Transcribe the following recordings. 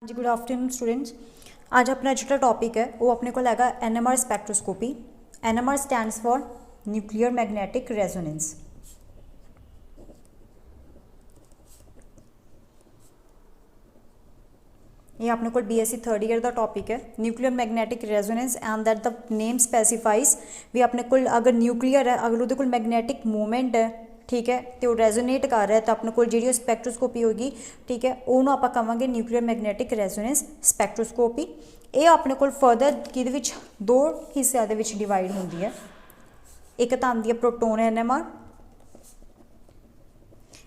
जी good afternoon students. आज अपना जो टॉपिक है वो अपने को लगा NMR spectroscopy. NMR stands for nuclear magnetic resonance. ये अपने को बीएससी थर्ड ईयर का टॉपिक है nuclear magnetic resonance and that the name specifies भी अपने को अगर न्यूक्लियर है अगर वो मैग्नेटिक मूवमेंट है ठीक है तो रेजोनेट कर रहा है तो अपने को जी स्पैक्ट्रोस्कोपी होगी ठीक है उन्होंने आप कहेंगे न्यूक्लियर मैग्नेटिक रेजोनेंस स्पैक्ट्रोस्कोपी। ये अपने को फर्दर कि दो हिस्सों के डिवाइड होती है। एक तो आती है proton NMR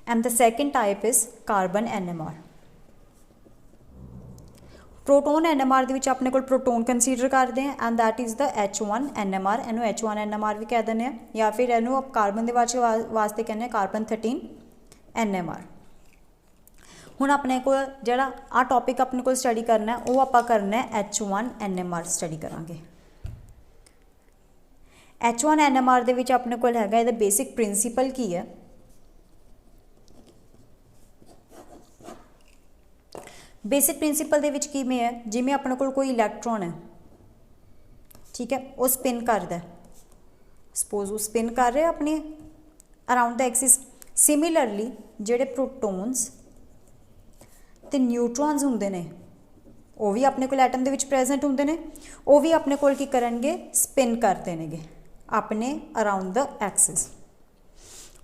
and the second type is carbon NMR. Proton NMR के अपने को प्रोटोन कंसीडर करते हैं and that is the H1 NMR। इनू H1 NMR भी कह दें या फिर इनू आप कार्बन के वास्ते कहने कार्बन 13 NMR। हुण अपने को जड़ा आ टॉपिक अपने को स्टडी करना है वो आप करना है H1 NMR स्टडी करांगे। H1 NMR दे विच अपने को हैगा इहदा बेसिक प्रिंसीपल की है। बेसिक प्रिंसीपल दे विच किवें है जिवें अपने कोल कोई इलैक्ट्रॉन है ठीक है वो स्पिन करदा है। सपोज वो स्पिन कर रहे अपने अराउंड द एक्सिस। सिमिलरली जिहड़े प्रोटोन्स ते न्यूट्रॉन्स हुंदे ने वो भी अपने कोल एटम दे विच प्रेजेंट हुंदे ने वो भी अपने कोल की करनगे स्पिन करते नेगे अपने अराउंड द एक्सिस।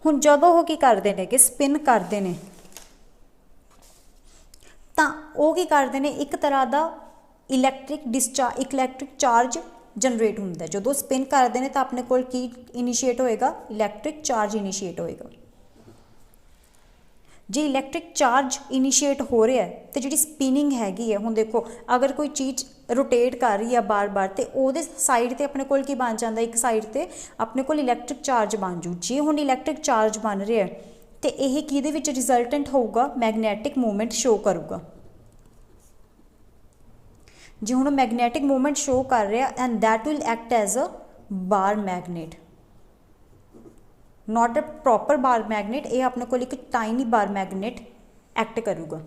हुण जदों वो की करदे नेगे स्पिन करदे ने तो वो की करते हैं एक तरह का इलैक्ट्रिक चार्ज जनरेट होंगे। जो स्पिन करते हैं तो अपने को इनिशिएट होएगा इलैक्ट्रिक चार्ज इनिशिएट होएगा। जो इलैक्ट्रिक चार्ज इनिशिएट हो रहा है तो जी स्पिनिंग हैगी है हुण देखो अगर कोई चीज़ रोटेट कर रही है बार बार तो वो साइड पर अपने को बन जाता एक साइड पर अपने को इलैक्ट्रिक चार्ज बन जू। जे हुण इलैक्ट्रिक चार्ज बन रहा है तो यह किहदे विच रिजल्टेंट होगा मैगनैटिक मूवमेंट शो करूगा। जो हुण मैगनैटिक मूवमेंट शो कर रहा and that will act as a bar magnet not a proper bar magnet. ये अपने को एक टाइनी बार मैगनेट एक्ट करूगा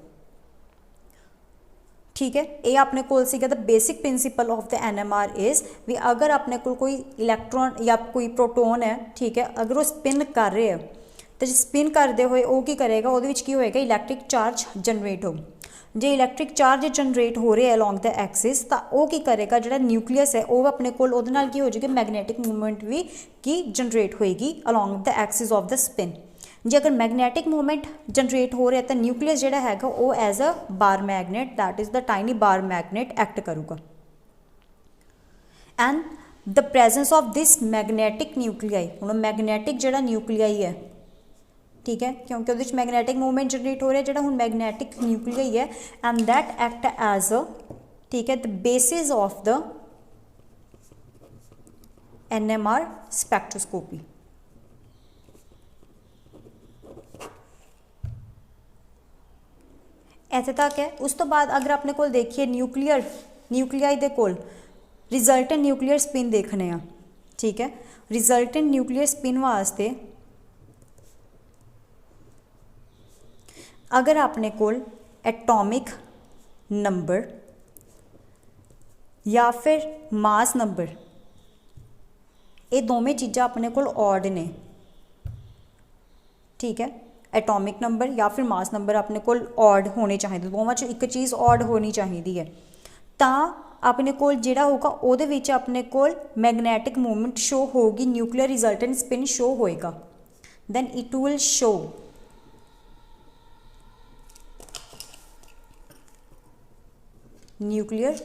ठीक है। ये अपने को the basic principle of the NMR is भी अगर अपने को कोई इलैक्ट्रॉन या कोई प्रोटोन है ठीक है अगर वो स्पिन कर रहे हैं तो स्पिन करते हुए वो की करेगा वो होएगा इलैक्ट्रिक चार्ज जनरेट हो। जो इलैक्ट्रिक चार्ज जनरेट हो रहे हैं अलॉन्ग द एक्सिस तो वो की करेगा जो न्यूक्लियस है वो अपने को की हो जाएगी मैगनैटिक मूवमेंट भी की जनरेट होएगी along the axis of the spin. जो अगर मैगनैटिक मूवमेंट जनरेट हो रहा है तो न्यूक्लियस जोड़ा है वो as a bar magnet that is the tiny bar magnet act करूगा। And the presence of this magnetic nuclei हुण मैगनैटिक जोड़ा न्यूक्लियाई है ठीक है क्योंकि वो मैगनैटिक मूवमेंट जनरेट हो रहा है जो हम मैगनैटिक न्यूक्लियाई है and that act as a ठीक है the basis of the NMR spectroscopy. इत्थे तक है। उस तो बाद अगर अपने को देखिए न्यूक्लियाई दे कोल रिजल्टेंट न्यूक्लियर स्पिन देखने ठीक है। रिजल्टेंट न्यूक्लियर स्पिन वास्ते अगर अपने को एटॉमिक नंबर या फिर मास नंबर ये दोवें चीज़ा अपने को ऑड ने ठीक है। एटॉमिक नंबर या फिर मास नंबर अपने को ऑड होने चाहिए दोवां चों एक चीज़ ऑड होनी चाहिए है तो अपने को जिहड़ा होगा उहदे विच अपने को मैगनैटिक मूवमेंट शो होगी न्यूक्लियर रिजल्टेंट स्पिन शो होएगा then it will show nuclear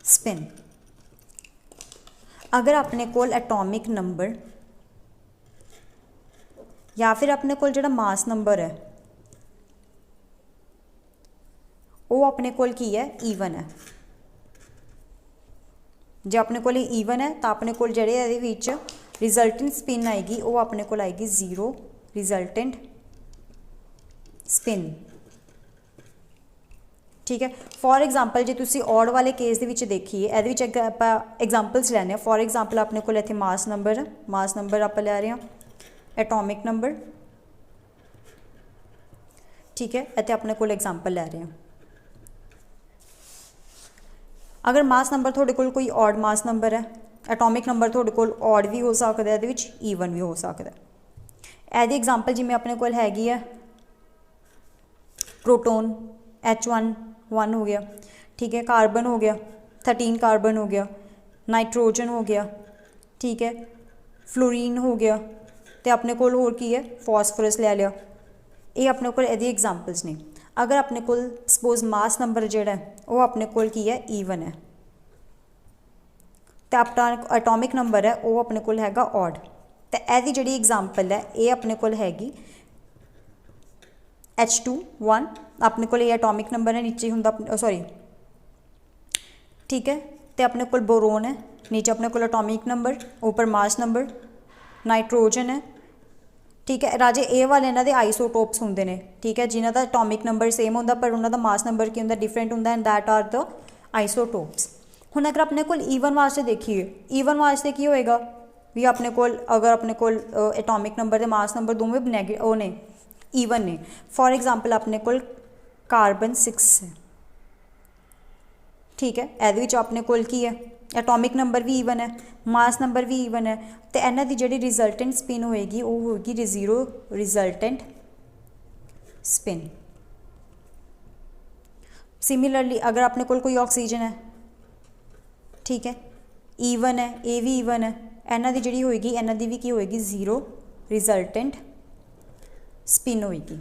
spin. अगर अपने को एटॉमिक नंबर या फिर अपने को जो मास नंबर है वो अपने को की है ईवन है। जो अपने को ईवन है तो अपने को जड़े रिजल्टेंट स्पिन आएगी वो अपने को आएगी 0 रिजल्टेंट स्पिन ठीक है। फॉर एग्जाम्पल जो तुम ऑड वाले केस के देखिए ये एग्जाम्पल्स लैने फॉर एग्जाम्पल अपने को इतने मास नंबर आप लै रहे हैं एटॉमिक नंबर ठीक है, इत्थे अपने कोल एग्जाम्पल लै रहे हैं। अगर मास नंबर थोड़े कोल कोई ऑड मास नंबर है, एटॉमिक नंबर थोड़े कोल ऑड भी हो सकता है, ईवन भी हो सकता है। ਇਹਦੀ एग्जाम्पल जिमें अपने कोल हैगी है प्रोटोन H1 हो गया, ठीक है, कार्बन हो गया 13 कार्बन हो गया, नाइट्रोजन हो गया, ठीक है, फ्लोरीन हो गया, तो अपने कोल होर की है फॉस्फोरस ले लिया। ये अपने कोल ਇਹਦੀ एग्जाम्पल्स ने। अगर अपने कोल सपोज मास नंबर जिहड़ा है वो अपने कोल की है ईवन है, तो अपना एटॉमिक नंबर है वो अपने कोल हैगा ऑड। तो ਇਹਦੀ ਜਿਹੜੀ एग्जाम्पल है ये अपने कोल हैगी H2 अपने कोल ये एटॉमिक नंबर है, नीचे हुंदा सॉरी ठीक है, तो अपने कोल बोरोन है, नीचे अपने कोल एटॉमिक नंबर, ऊपर मास नंबर, नाइट्रोजन है, ठीक है राजे। ए वाले इन्हां दे आइसोटोप्स हुंदे ने, ठीक है, जिन्हां दा एटॉमिक नंबर सेम हुंदा पर उन्हां दा मास नंबर की हुंदा डिफरेंट हुंदा, and that are the isotopes. हुण अगर अपने कोल ईवन वास्ते देखिए, ईवन वास्ते की होएगा भी अपने कोल अगर अपने कोल एटॉमिक नंबर ते मास नंबर दोवें नेगेटिव ने ईवन ने। फॉर एग्जाम्पल अपने कोल कार्बन 6 है, ठीक है, ਇਹਦੇ ਵਿੱਚ अपने कोल की है एटॉमिक नंबर भी ईवन है, मास नंबर भी ईवन है, तो इन्हां दी जिहड़ी रिजल्टेंट स्पिन होएगी वो होगी 0 रिजल्टेंट स्पिन। सिमिलरली अगर अपने कोल कोई ऑक्सीजन है, ठीक है, ईवन है, ये भी ईवन है, इन्हां दी जिहड़ी होएगी इन्हां दी भी की होएगी 0 रिजल्टेंट स्पिन होएगी।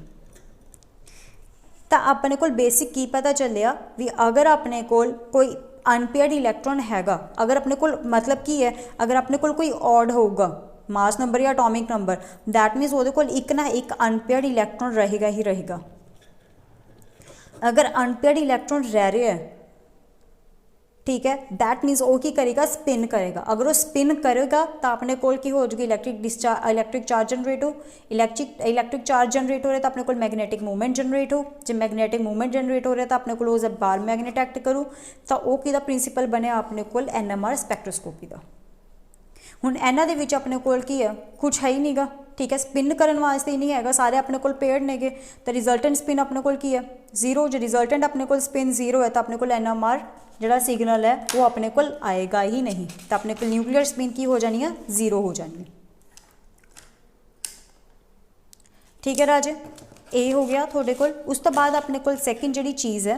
तो अपने कोल बेसिक की पता चलिया भी अगर अपने कोल कोई अनपेयर्ड इलैक्ट्रॉन हैगा, अगर अपने कोल मतलब की है अगर अपने कोल कोई ऑड होगा मास नंबर या एटॉमिक नंबर, दैट मीनस वो कोल एक ना एक अनपेयर्ड इलैक्ट्रॉन रहेगा ही रहेगा। अगर अनपेयर्ड इलैक्ट्रॉन रह रहे हैं, ठीक है, दैट मीनस वो की करेगा स्पिन करेगा। अगर वो स्पिन करेगा तो अपने कोल की हो जाएगी इलैक्ट्रिक चार्ज जनरेट हो, इलैक्ट्रिक चार्ज जनरेट हो रहा है तो अपने कोल मैगनेटिक मूवमेंट जनरेट हो, जब मैगनेटिक मूवमेंट जनरेट हो रहा है तो अपने कोल जब बार मैगनेट एक्ट करूँ तो वो किहदा प्रिंसीपल बनया अपने कोल NMR स्पैक्ट्रोस्कोपी का। हुण इन्हां दे विच अपने कोल की है कुछ है ही नहीं गा, ठीक है, स्पिन करने वास्ते ही नहीं हैगा, सारे अपने कोल पेयर्ड नेगे, तो रिजल्टेंट स्पिन अपने कोल की है 0। जो रिजल्टेंट अपने कोल स्पिन 0 है तो अपने कोल NMR जिहड़ा सिग्नल है वो अपने कोल आएगा ही नहीं, तो अपने कोल न्यूक्लियर स्पिन की हो जानी है 0 हो जानी है। ठीक है राजे, ये हो गया थोड़े कोल। उस तो बाद अपने कोल सैकेंड जिहड़ी चीज़ है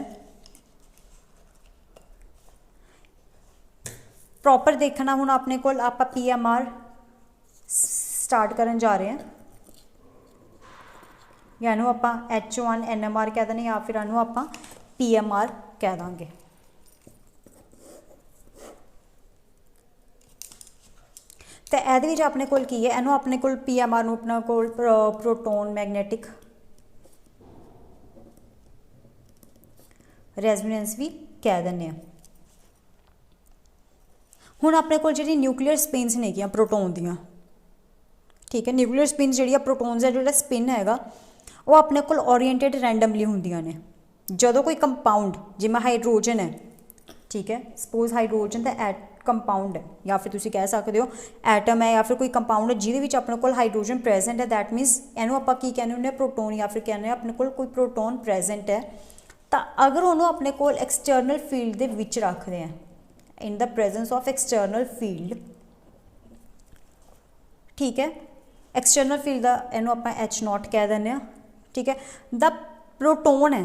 प्रॉपर देखना। हुण अपने कोल आपां PMR स्टार्ट करन जा रहे हैं, या इहनूं आपां H1 NMR कह दें या फिर इहनूं आपां PMR कह देंगे। तो ਇਹਦੇ ਵਿੱਚ अपने कोल की है, ਇਹਨੂੰ अपने कोल PMR ਨੂੰ अपना कोल प्रोटोन मैगनेटिक रेजोनेंस भी कह देने। हुण अपने कोल जिहड़ी न्यूक्लियर स्पिन्स नेगियां प्रोटोन दियां, ठीक है, न्यूक्लियर स्पिन्स जिहड़ियां प्रोटोन्स दा जिहड़ा स्पिन हैगा वो अपने कोल ओरिएंटेड रैंडमली हुंदियां ने। जदों कोई कंपाउंड जिवें हाइड्रोजन है, ठीक है, सपोज हाइड्रोजन दा कंपाउंड है या फिर तुसीं कह सकते हो एटम है या फिर कोई कंपाउंड है जिहदे विच अपने कोल हाइड्रोजन प्रेजेंट है, दैट मीनस इहनूं आपां की कहने हुंदे प्रोटोन या फिर कहने अपने कोल कोई प्रोटोन प्रेजेंट है। तो अगर उन्होंने अपने कोल एक्सटर्नल फील्ड दे विच रखते हैं, in the presence of external field, ठीक है, एक्सटर्नल फील्ड का इहनूं आपां H0 कह दें, ठीक है। द प्रोटोन है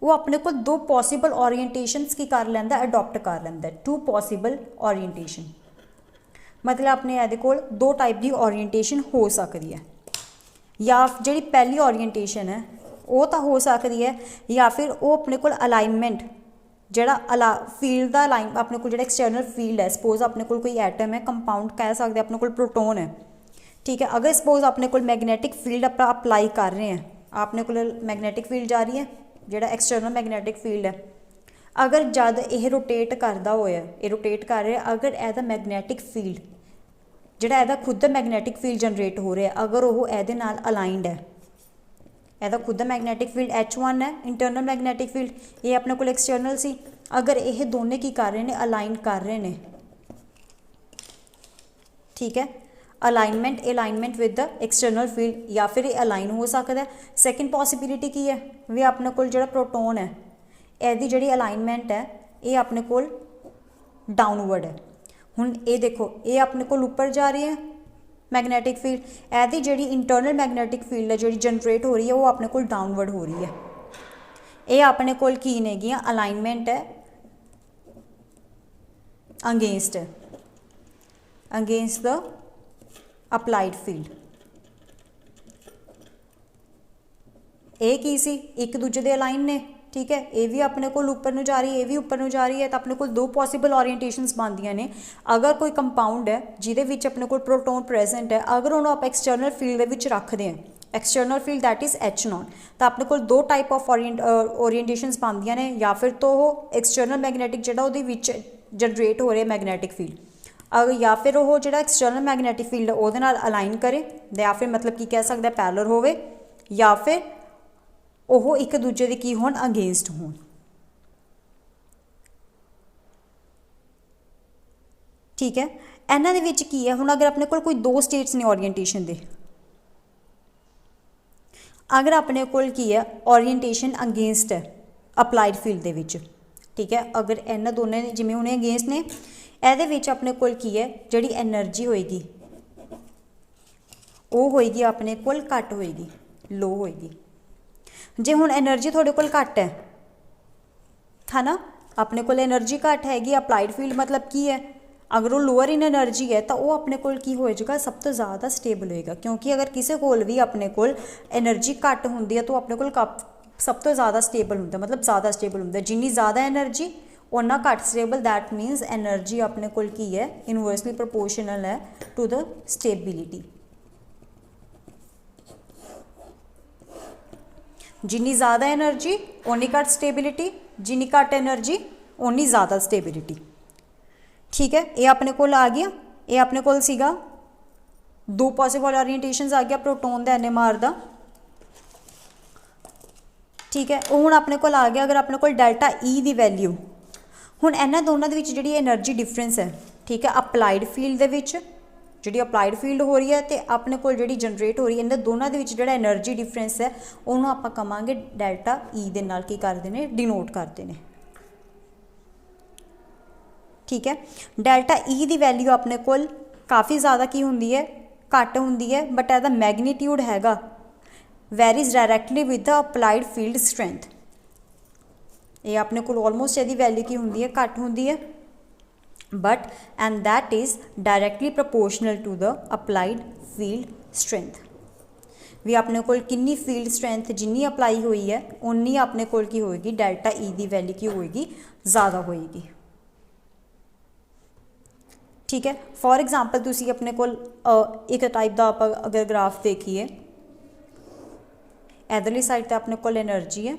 वो अपने को 2 पॉसीबल ओरिएंटेशनस की कर लैंदा, अडॉप्ट कर लैंदा, 2 पॉसीबल ओरिएंटेशन, मतलब अपने ये कोल 2 टाइप की ओरिएंटेशन हो सकती है। या जी पहली ओरिएंटेशन है वो तो हो सकती है, या फिर वो अपने को अलाइनमेंट जोड़ा फील्ड का अलाइन अपने को जो एक्सटर्नल फील्ड है, सपोज अपने को कोई एटम है, कंपाउंड कह सकते हैं, अपने को प्रोटोन है, ठीक है। अगर सपोज अपने को मैगनेटिक फील्ड आप अपलाई कर रहे हैं, अपने को मैगनेटिक फील्ड जा रही है जोड़ा एक्सटर्नल मैगनेटिक फील्ड है, अगर जब यह रोटेट करता होया, ये रोटेट कर रहा है, अगर यदा मैगनेटिक फील्ड जोड़ा यदा खुद मैगनेटिक फील्ड जनरेट हो रहा है, अगर वो ये अलाइंड है, यदा खुद मैगनेटिक फील्ड H1 है, इंटरनल मैगनेटिक फील्ड, ये अपने को एक्सटर्नल सी, अगर ये दोनों की कर रहे हैं, अलाइन कर रहे हैं, ठीक है। Alignment with the external field या फिर ये अलाइन हो सकता है। सैकेंड पॉसिबिलिटी की है भी अपने कोल जिहड़ा प्रोटोन है ਇਹਦੀ ਜਿਹੜੀ अलाइनमेंट है ये अपने कोल डाउनवर्ड है। हुण ये देखो ये अपने कोल ऊपर जा रही है मैगनैटिक फील्ड, ਇਹਦੀ ਜਿਹੜੀ इंटरनल मैगनैटिक फील्ड है जी जनरेट हो रही है वो अपने कोल डाउनवर्ड हो रही है। ये अपने कोल की नेगियां अलाइनमेंट है अगेंस्ट द अप्लाइड फील्ड। ये की सी एक दूजे दे अलाइन ने, ठीक है, ये भी अपने को ऊपर नूं जा रही है, ये भी ऊपर नूं जा रही है, तो अपने को दो पॉसीबल ओरिएंटेशनस बनदियां ने। अगर कोई कंपाउंड है जिहदे विच अपने को प्रोटोन प्रेजेंट है, अगर उन्होंने आप एक्सटर्नल फील्ड दे विच रखते हैं, external field that is H0, तो अपने को दो टाइप ऑफ ओरिएंटेशनस बनदियां ने, या फिर तो वो एक्सटर्नल मैगनैटिक जिहड़ा उहदे विच जनरेट हो रहा है मैगनैटिक फील्ड, या फिर वो जिहड़ा एक्सटर्नल मैगनैटिक फील्ड उहदे नाल अलाइन करे, या फिर मतलब की कह सकते पैरेलल होवे, या फिर वो एक दूजे दे की होण अगेंस्ट होण। ठीक है, इन्हां दे विच की है हुण अगर अपने कोल कोई दो स्टेट्स ने ओरिएंटेशन दे, अगर अपने कोल की है ओरिएंटेशन अगेंस्ट है अप्लाइड फील्ड दे विच, ठीक है, अगर इन्हां दोनों जिवें हुणे अगेंस्ट ने, ਇਹਦੇ ਵਿੱਚ अपने कोल की है ਜਿਹੜੀ एनर्जी होएगी वो होएगी अपने कोल घट होएगी, लो होएगी। जे हुण एनर्जी थोड़े कोल घट है ना, अपने कोल एनर्जी घट हैगी, अप्लाइड फील्ड मतलब की है अगर वो लोअर इन एनर्जी है तो वो अपने कोल की हो जाएगा सब तो ज़्यादा स्टेबल होएगा, क्योंकि अगर किसी कोल भी अपने कोल एनर्जी घट होंदी है तो अपने कोल सब तो ज़्यादा स्टेबल होंदा, मतलब ज़्यादा स्टेबल होंदा, जिन्नी ज़्यादा एनर्जी उन्ना घट स्टेबल, दैट मीनस एनर्जी अपने कोल की है इनवर्सली प्रोपोर्शनल है टू द स्टेबिलिटी। जिन्नी ज़्यादा एनर्जी उन्नी घट स्टेबिलिटी, जिन्नी घट एनर्जी उन्नी ज़्यादा स्टेबिलिटी। ठीक है, ये अपने कोल आ गया, ये अपने कोल सीगा दो पॉसिबल ओरिएंटेशंस आ गया प्रोटोन दा NMR दा। ठीक है, हुण अपने कोल आ गया अगर अपने कोल डेल्टा ई दी वैल्यू, हुण इन्हां दोनों दे विच जिहड़ी एनर्जी डिफरेंस है, ठीक है, अप्लाइड फील्ड दे विच जिहड़ी अप्लाइड फील्ड हो रही है तो अपने कोल जिहड़ी जनरेट हो रही है, इन्हां दोनों दे विच जिहड़ा एनर्जी डिफरेंस है उहनूं आपां कहांगे डेल्टा ई दे नाल की करदे ने, डिनोट करते हैं। ठीक है, डेल्टा ई दी वैल्यू अपने कोल काफ़ी ज़्यादा की हुंदी है, घट हुंदी है, बट एदा मैगनीट्यूड हैगा varies directly with the applied field strength. ये अपने को ऑलमोस्ट यदि वैल्यू की होंगी है घट होंगी है, but and that is directly proportional to the applied field strength. भी अपने को किन्नी फील्ड स्ट्रेंथ जिन्नी अप्लाई हुई है उन्नी अपने को की होएगी डेल्टा ई दी वैल्यू की होएगी ज़्यादा होएगी। ठीक है, फॉर एग्जाम्पल तुसी अपने को एक टाइप का आप अगर ग्राफ देखिए, इधरली साइड पर अपने को एनर्जी है,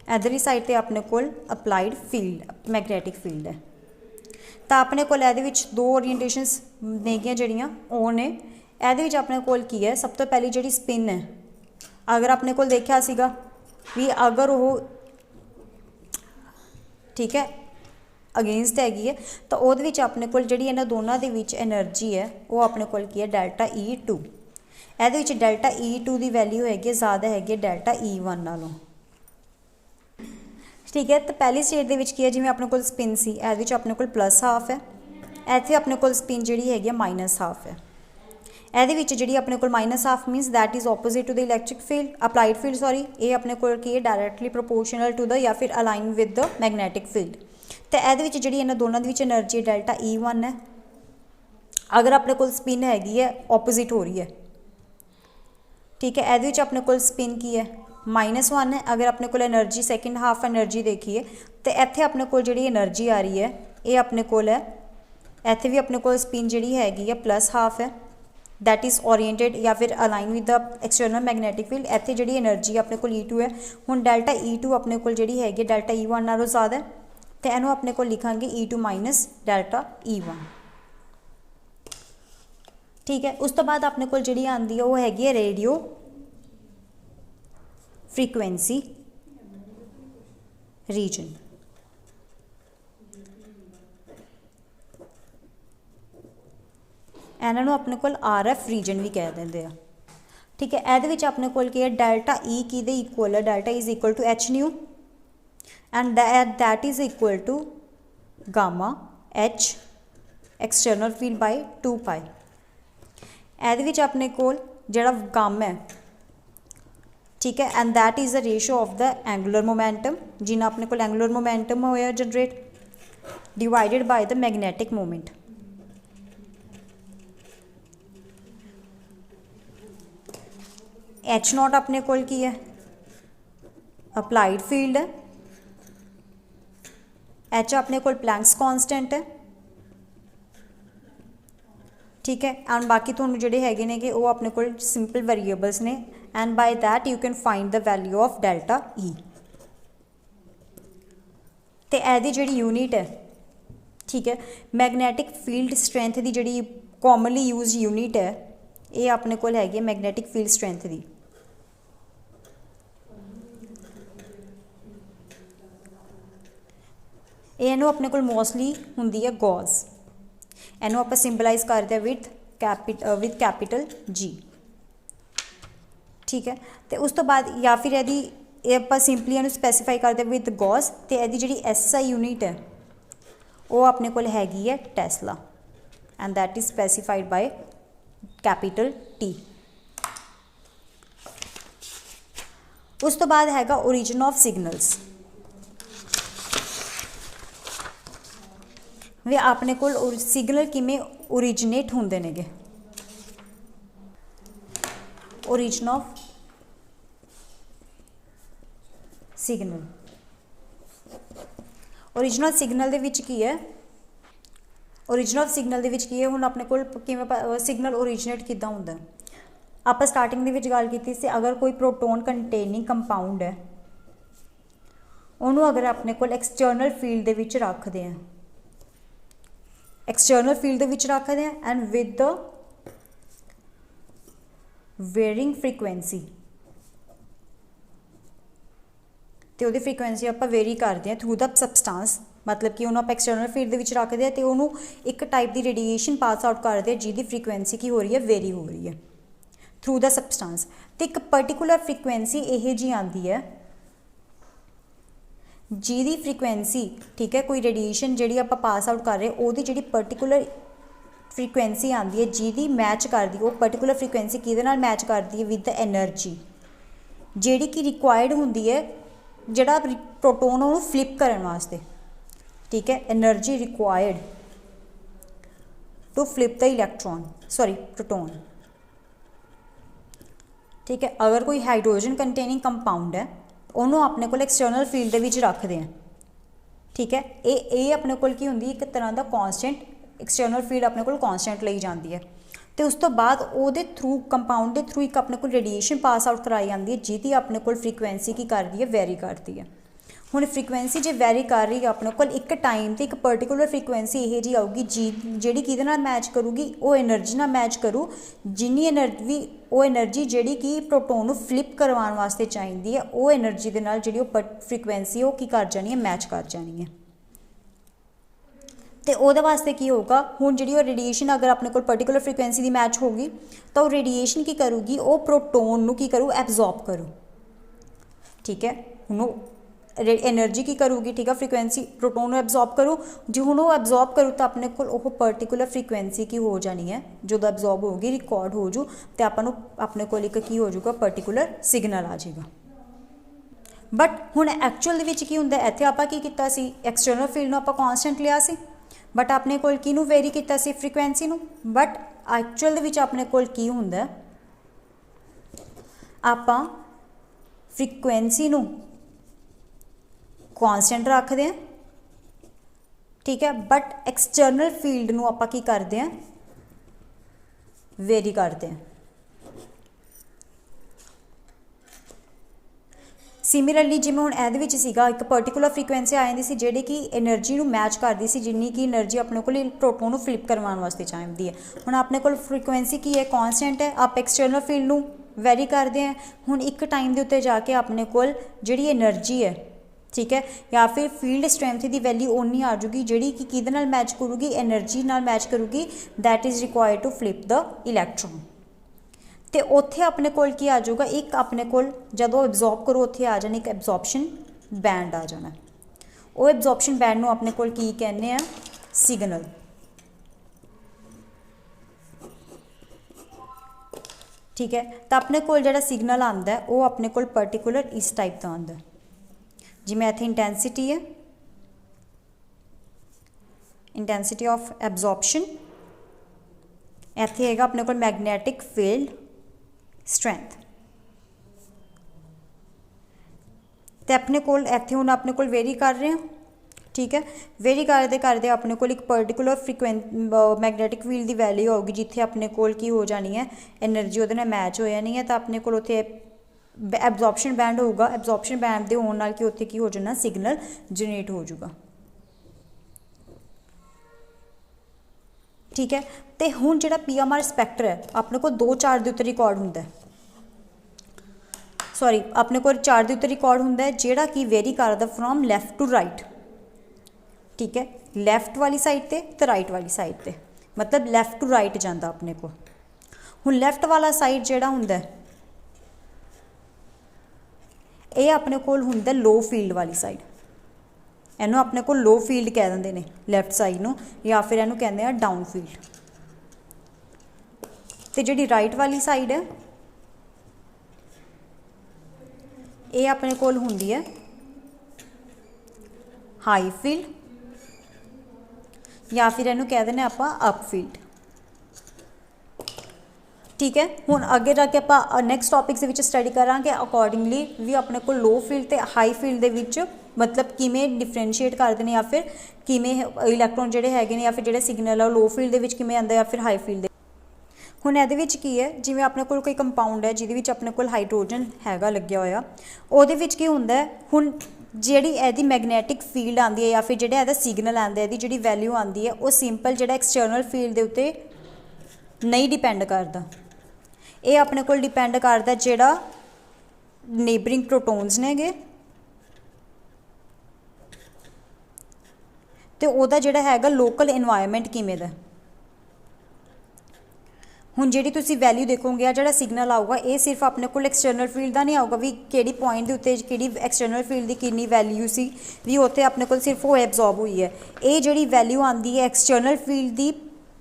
इधरली साइड पर अपने को अप्लाइड फील्ड मैगनैटिक फील्ड है, तो अपने को दो ओरिएंटेशनस नेगियां जड़ियाँ वो ने ये अपने को की है सब तो पहली जी स्पिन है, अगर अपने को देखा सीगा भी अगर वो ठीक है अगेंस्ट हैगी है तो वो अपने को जी इन्होंने दोनों के एनर्जी है वो अपने को की है डेल्टा E2, ये डेल्टा E2 की वैल्यू हैगी ज़्यादा हैगी डेल्टा E1 नालों। ठीक है, तो पहली स्टेट की है जिमें अपने को स्पिन सी ये अपने को प्लस हाफ है, इतने अपने को स्पिन जी हैगी माइनस हाफ है, ये जी अपने को minus half means that is opposite to the electric field applied field sorry, ये अपने को की है डायरैक्टली प्रोपोर्शनल टू द या फिर align with the magnetic field. तो ये जी इन्होंने दोनों एनर्जी डेल्टा E1 है, अगर अपने को स्पिन हैगी है ऑपोजिट हो रही है। ठीक है, ये अपने को स्पिन की है -1 है, अगर अपने को एनर्जी सैकेंड हाफ एनर्जी देखिए तो इत्थे अपने को जी एनर्जी आ रही है ये अपने को है, इत्थे भी अपने को स्पिन जी हैगी है प्लस हाफ है, दैट इज़ ओरिएंटेड या फिर align with the external magnetic field. इत्थे जी एनर्जी अपने को E2 है, हुण डेल्टा E2 अपने को जी हैगी डेल्टा E1 नालों ज़्यादा है, तो इन्हों अपने को लिखांगे E2 माइनस डेल्टा E1। ठीक है, उस तो बाद अपने को जी आती है वो हैगी है रेडियो फ्रीकुएंसी रीजन। ਇਹਨਾਂ ਨੂੰ ਆਪਣੇ ਕੋਲ RF ਰੀਜਨ ਵੀ ਕਹਿ ਦਿੰਦੇ ਆ। ਠੀਕ ਹੈ, ਇਹਦੇ ਵਿੱਚ ਆਪਣੇ ਕੋਲ ਕੀ ਹੈ, ਡੈਲਟਾ E ਕਿਹਦੇ ਇਕੁਅਲ ਹੈ, delta is equal to H nu and that is equal to gamma H external field by 2 pi। ਇਹਦੇ ਵਿੱਚ ਆਪਣੇ ਕੋਲ ਜਿਹੜਾ ਗਮ ਹੈ, ਠੀਕ ਹੈ, and that is the ratio of the angular momentum, ਜਿੰਨਾ ਆਪਣੇ ਕੋਲ angular momentum ਹੋਇਆ generate, divided by the magnetic moment। H not अपने कोल की है, अप्लाइड फील्ड है, H अपने कोल प्लैंक्स कॉन्स्टेंट है। ठीक है, एंड बाकी थोड़े जोड़े हैगे ने कि वो अपने कोल सिंपल वेरीएबल्स ने, and by that you can find the value of delta E। तो एदी जिहड़ी यूनिट है, ठीक है, मैगनैटिक फील्ड स्ट्रेंथ की जिहड़ी कॉमनली यूज यूनिट है, ये अपने कोल हैगी मैगनैटिक फील्ड स्ट्रेंथ की। इनू अपने कोल मोस्टली हुंदी है गॉस, इनू आप सिंबलाइज करते हैं विद कैपिटल G। ठीक है, तो उस तो बाद या फिर यदि आप सिंपली इनू स्पैसीफाई करते विद गॉस, तो यदि जी SI यूनिट है वो अपने कोल हैगी है tesla, and that is specified by capital T। उस तो बाद हैगा ओरिजिन ऑफ सिग्नल्स। वे अपने कोल सिग्नल किमें ओरिजिनेट होंदे नेगे, origin of signal. Original signal दे विच की है, ओरिजिनल सिग्नल दे विच की है, हुण अपने कोल किवें सिग्नल ओरिजिनेट किद्दां हुंदा है। आपां स्टार्टिंग दे विच गल कीती सी, अगर कोई प्रोटोन कंटेनिंग कंपाउंड है उहनूं अगर अपने कोल एक्सटर्नल फील्ड दे विच रखदे हैं, एक्सटर्नल फील्ड दे विच रखदे हैं and with the varying frequency, तो वो फ्रीकुएंसी आप वेरी करते हैं थ्रू द सबसटांस, मतलब कि उन्होंने आप एक्सटर्नल फील्ड दे विच रखते हैं तो उन्होंने एक टाइप की रेडिएशन पास आउट करते हैं जिसकी फ्रीकुएंसी की हो रही है, वेरी हो रही है थ्रू द सबसटांस। तो एक पर्टिकुलर फ्रीकुएंसी यह जी आती है जिहदी फ्रीकुएंसी, ठीक है, कोई रेडिएशन जी आप पास आउट कर रहे वो जी पर्टिकुलर फ्रीकुएंसी आती है जिहदी मैच करती, वो पर्टिकुलर फ्रीकुएंसी किहदे नाल मैच करती है विद द एनर्जी जिहड़ी कि रिक्वायर्ड होंदी है जिहड़ा प्रोटोन उहनूं फ्लिप करन वास्ते। ठीक है, energy required to flip the electron, sorry proton. ठीक है, अगर कोई हाइड्रोजन कंटेनिंग कंपाउंड है उन्होंने अपने को एक्सटर्नल फील्ड विच रखते हैं। ठीक है, ये अपने को एक तरह का कॉन्सटेंट, एक्सटर्नल फील्ड अपने को कॉन्सटेंट ली जाती है। तो उस तो बाद वो थ्रू कंपाउंड के थ्रू एक अपने को रेडिएशन पास आउट कराई जाती है जिहदी अपने को फ्रीकुएंसी की करती है, वेरी करती है। हुण फ्रीकुएंसी जो वेरी कर रही है अपने को एक टाइम तो एक पर्टिकुलर फ्रीकुएंसी यह जी आऊगी जी कि मैच करूगी, वो एनर्जी ना मैच करू जिन्नी एनर्जी, वो एनर्जी जी कि प्रोटोन फ्लिप करवाने वास्ते चाहिए है, वो एनर्जी के नाल जी फ्रीकुएंसी वो की कर जानी है, मैच कर जानी है। तो वो वास्ते की होगा, हुण जी रेडिएशन अगर अपने को पर्टिकुलर फ्रीकुएंसी की मैच होगी तो रेडिएशन की करूगी, वो प्रोटोन नूं की करू, एब्जॉर्ब करू। ठीक है, हुण एनर्जी की करूगी, ठीक है, फ्रीकुएंसी प्रोटोन एब्जॉर्ब करूँ, जो हुण वो एब्जॉर्ब करूँ तो अपने को पर्टिकुलर फ्रीकुएंसी की हो जानी है, जो एब्जॉर्ब होगी रिकॉर्ड हो जू, तो आपको अपने को एक की हो जाऊगा पर्टिकुलर सिग्नल आ जाएगा। बट हुण एक्चुअल दे की हुंदा, इत्थे आपां की कीता सी, एक्सटर्नल फील्ड नूं आपां कॉन्सटेंट लिया सी, बट अपने कोल किनू वेरी कीता सी, फ्रीकुएंसी नूं। बट एक्चुअल दे विच अपने कोल की हुंदा, आपां फ्रीकुएंसी नूं कॉन्सटेंट रखते हैं। ठीक है, बट एक्सटर्नल फील्ड नूं आपां की करते हैं, वेरी करते हैं। सिमिलरली जिवें हुण इहदे विच सीगा एक पर्टिकुलर फ्रीकुएंसी आ जांदी सी जिहड़ी कि एनर्जी नूं मैच करदी सी जिन्नी कि एनर्जी अपने कोल प्रोटोन नूं फ्लिप करवाउण वास्ते चाहिदी है। हुण अपने कोल फ्रीकुएंसी की है, कॉन्सटेंट है, आप एक्सटर्नल फील्ड नूं वेरी करते हैं। हुण एक टाइम के उत्ते जाके अपने कोल जिहड़ी एनर्जी है ठीक है, या फिर फील्ड स्ट्रेंथ की वैल्यू उन्नी आ जूगी जिहड़ी कि किहदे नाल मैच करूगी, एनर्जी नाल मैच करूगी that is required to flip the electron. तो उत्थे अपने कोल की आ जाऊगा, एक अपने कोल जदों एब्जॉर्ब करो उत्थे आ जाना एक एब्जॉर्प्शन बैंड आ जाना। वो एब्जॉर्प्शन बैंड नूं अपने कोल की कहने आ, सिग्नल। ठीक है, तो अपने कोल जिहड़ा सिग्नल आंदा है वो अपने कोल पर्टिकुलर इस टाइप का आंदा है, जिवें इत्थे इंटेंसिटी है, इंटेंसिटी ऑफ एब्जॉर्प्शन, इत्थे हैगा अपने कोल मैगनैटिक फील्ड स्ट्रेंथ। तो अपने कोल इत्थे हुण अपने कोल वेरी कर रहे हैं। ठीक है, वेरी करते करते अपने कोल एक पर्टिकुलर मैगनैटिक फील्ड की वैल्यू आऊगी जिथे अपने कोल की हो जानी है, एनर्जी उहदे नाल मैच हो जानी है। तो अपने कोल उत्थे एब्जॉर्प्शन बैंड होगा, एब्जॉर्प्शन बैंड के होने नाल कि उत्थे की हो जाना, सिग्नल जनरेट हो जाऊगा। ठीक है, तो हुण जिहड़ा PMR स्पैक्टर है अपने को 2-4 के उत्ते रिकॉर्ड हुंदा है, सॉरी अपने को 4 के उत्ते रिकॉर्ड हुंदा है, जिहड़ा कि वेरी करदा फ्रॉम लैफ्ट टू राइट। ठीक है, लैफ्ट वाली साइड ते राइट वाली साइड ते, मतलब लैफ्ट टू राइट जाता अपने को। हुण लैफ्ट वाला साइड जिहड़ा हुंदा है ये अपने कोल हुंदा लो फील्ड वाली साइड, इनू अपने को लो फील्ड कह देंगे ने लैफ्ट साइड नू, या फिर इनू कहते हैं डाउन फील्ड। तो जिहड़ी राइट वाली साइड है ये अपने कोल हुंदी है हाई फील्ड, या फिर इनू कह दें आप अप फील्ड। ठीक है, हुण अगे जाके आप नैक्सट टॉपिक के स्टडी करांगे अकॉर्डिंगली भी अपने को लो फील्ड ते हाई फील्ड दे विच मतलब किमें डिफरेंशिएट करते हैं, या फिर किमें इलैक्ट्रॉन जिहड़े हैगे ने या फिर जिहड़े सिग्नल लो फील्ड दे विच किमें आंदा या फिर हाई फील्ड। हुण इहदे विच की है, जिवें अपने कोल कोई कंपाउंड है जिहदे विच अपने कोल हाइड्रोजन हैगा लग्या होया, उहदे विच की हुंदा है, हुण जिहड़ी इहदी मैगनैटिक फील्ड आंदी है या फिर जिहड़ा इहदा सिग्नल आंदा है, इहदी जिहड़ी वैल्यू आंदी है वो सिंपल जिहड़ा एक्सटर्नल फील्ड दे उत्ते नहीं डिपेंड करता, ये अपने कोल डिपेंड करता जिहड़ा नेबरिंग प्रोटोन्स नेगे तो उहदा जिहड़ा हैगा लोकल एनवायरनमेंट किवें दा। हुण जिहड़ी तुसीं वैल्यू देखोगे आ जिहड़ा सिग्नल आऊगा ये सिर्फ अपने कोल एक्सटर्नल फील्ड का नहीं आऊगा भी किहड़ी पॉइंट के उत्ते किहड़ी एक्सटर्नल फील्ड की कितनी वैल्यू सी भी उत्थे अपने कोल सिर्फ वो एब्जॉर्ब हुई है। ये जिहड़ी वैल्यू आंदी है एक्सटर्नल फील्ड की,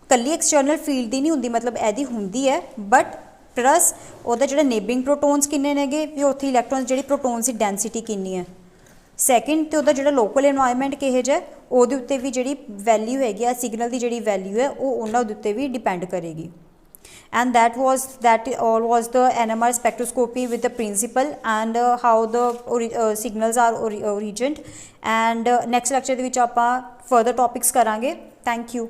कल्ली एक्सटर्नल फील्ड की नहीं हुंदी, मतलब इहदी हुंदी है बट प्लस उहदा जिहड़ा नेबरिंग प्रोटोन्स किन्ने नेगे भी उत्थे इलैक्ट्रॉन्स जिहड़ी प्रोटोन्स की डेंसिटी किन्नी है। सैकेंड तो उहदा जिहड़ा लोकल एनवायरनमेंट किहो जिहा उहदे उत्ते भी जिहड़ी वैल्यू हैगी आ सिग्नल की जिहड़ी वैल्यू है वो उहनां दे उत्ते भी डिपेंड करेगी। And that all was the NMR spectroscopy with the principle and how the signals are origined, and next lecture ਦੇ ਵਿੱਚ ਆਪਾਂ further topics ਕਰਾਂਗੇ। Thank you।